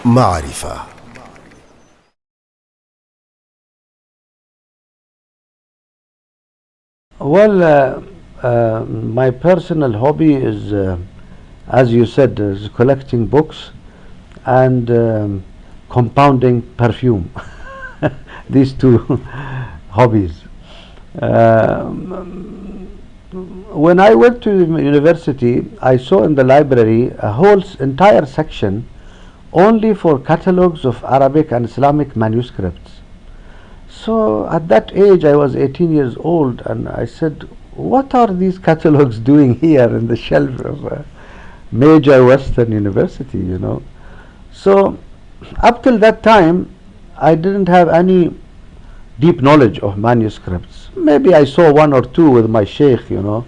معرفة. Well, my personal hobby is, as you said, is collecting books and compounding perfume. These two hobbies. When I went to university, I saw in the library a whole entire section only for catalogs of Arabic and Islamic manuscripts. So at that age, I was 18 years old, and I said, what are these catalogs doing here in the shelf of a major Western university, you know? So up till that time, I didn't have any deep knowledge of manuscripts. Maybe I saw one or two with my sheikh, you know,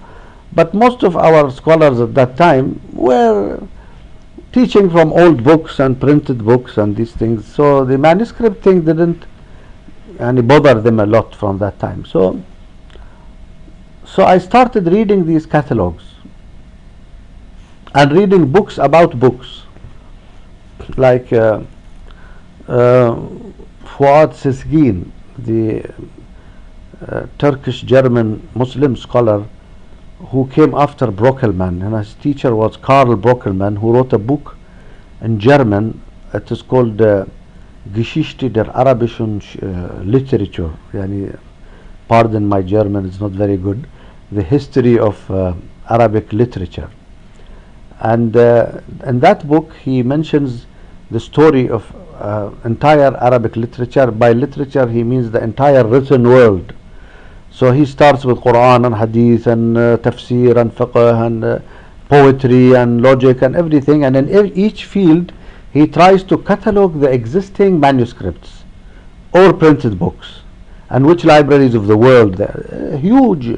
but most of our scholars at that time were teaching from old books and printed books and these things. So the manuscript thing didn't bother them a lot from that time. So I started reading these catalogs and reading books about books, like Fuad Sezgin, the Turkish-German Muslim scholar who came after Brockelmann, and his teacher was Karl Brockelmann, who wrote a book in German. It is called Geschichte der arabischen Literature. Pardon my German, it's not very good. The history of Arabic literature. And in that book he mentions the story of entire Arabic literature. By literature he means the entire written world. So he starts with Quran and Hadith and Tafsir and Fiqh and poetry and logic and everything, and in each field he tries to catalog the existing manuscripts or printed books and which libraries of the world. Huge,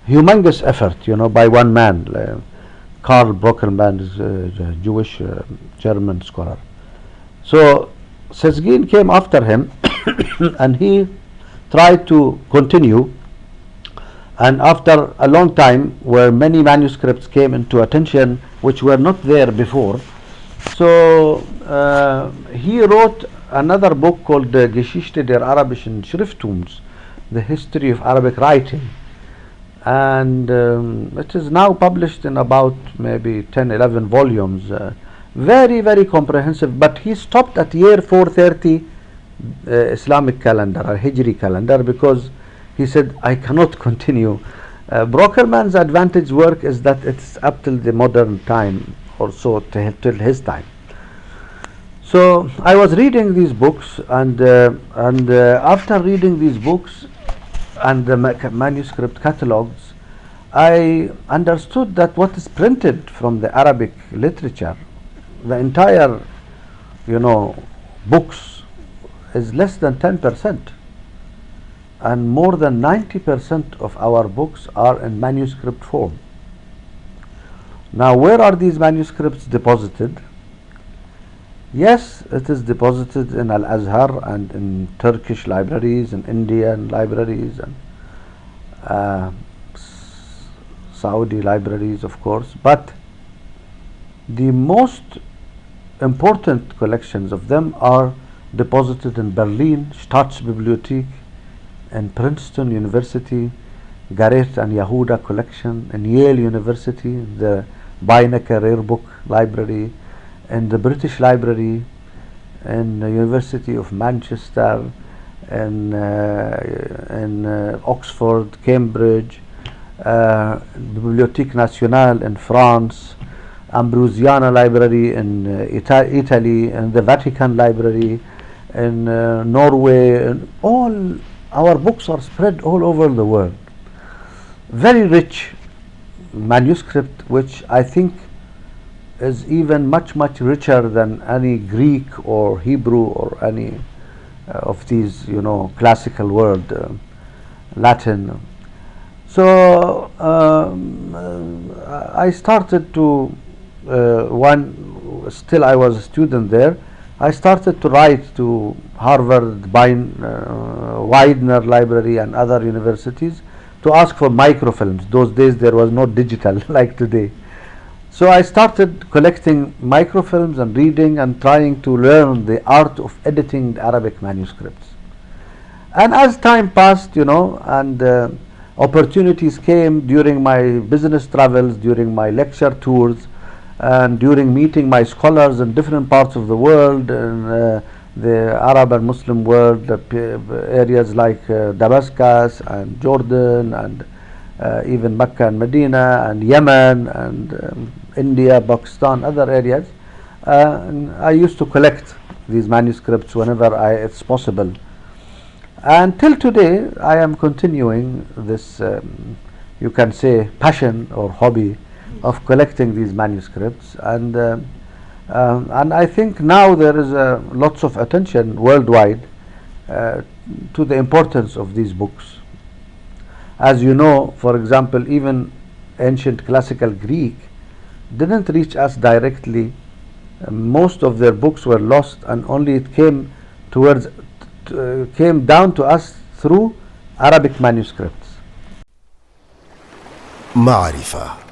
humongous effort, you know, by one man. Karl Brockelmann is a Jewish German scholar. So Sezgin came after him and he tried to continue, and after a long time where many manuscripts came into attention which were not there before, so he wrote another book called Geschichte der arabischen Schrifttums, the history of Arabic writing, and it is now published in about maybe 10-11 volumes, very, very comprehensive. But he stopped at year 430 Islamic calendar or Hijri calendar, because he said, I cannot continue. Brockelmann's advantage work is that it's up till the modern time or so, till his time. So I was reading these books, and after reading these books and the manuscript catalogs, I understood that what is printed from the Arabic literature, the entire, you know, books, is less than 10%, and more than 90% of our books are in manuscript form. Now, where are these manuscripts deposited? Yes, it is deposited in Al-Azhar and in Turkish libraries and Indian libraries and Saudi libraries, of course, but the most important collections of them are deposited in Berlin, Staatsbibliothek, and Princeton University, Gareth and Yehuda collection, and Yale University, the Beinecke Rare Book Library, and the British Library, and the University of Manchester, and Oxford, Cambridge, Bibliothèque Nationale in France, Ambrosiana Library in Italy, and the Vatican Library in Norway, and all our books are spread all over the world. Very rich manuscript, which I think is even much richer than any Greek or Hebrew or any of these, you know, classical world, Latin. So I started to still I was a student there, I started to write to Harvard, Widener Library and other universities to ask for microfilms. Those days there was no digital like today. So I started collecting microfilms and reading and trying to learn the art of editing the Arabic manuscripts. And as time passed, and opportunities came during my business travels, during my lecture tours, and during meeting my scholars in different parts of the world, in the Arab and Muslim world, areas like Damascus and Jordan and even Mecca and Medina and Yemen and India, Pakistan, other areas. I used to collect these manuscripts whenever it's possible. And till today, I am continuing this, you can say, passion or hobby of collecting these manuscripts. And I think now there is lots of attention worldwide to the importance of these books. As you know, for example, even ancient classical Greek didn't reach us directly. Most of their books were lost, and only it came down to us through Arabic manuscripts. معرفة.